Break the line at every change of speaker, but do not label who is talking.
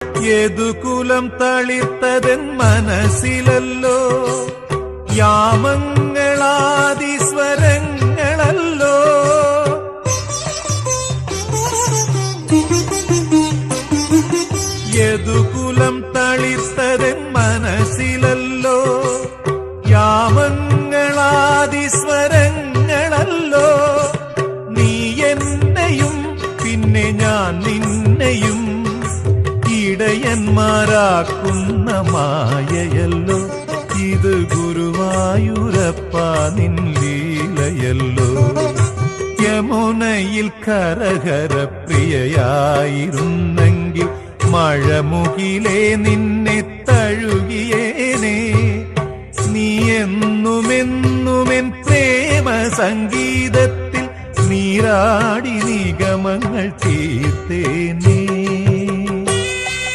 യദുകുലം തളിർത്തതെൻ മനസ്സിലല്ലോ, യാമങ്ങളാദിസ്വരങ്ങളല്ലോ. യദുകുലം തളിർത്തതെൻ മനസ്സിലല്ലോ, യാമങ്ങളാദിസ്വരങ്ങളല്ലോ. നീ എന്നെയും പിന്നെ ഞാൻ നിന്നെയും ഇടയന്മാരാക്കുന്ന മായയല്ലോ. ഇത് ഗുരുവായൂരപ്പ നിൻ ലീലയല്ലോ. യമുനയിൽ കരകര പ്രിയയായിരുന്നെങ്കിൽ മഴമുകിലേ നിന്നെ തഴുകിയേനെ. നീ എന്നുമെന്നുമെൻ പ്രേമ സംഗീതത്തിൽ നീരാടി നിഗമങ്ങൾ തീർത്തേനെ.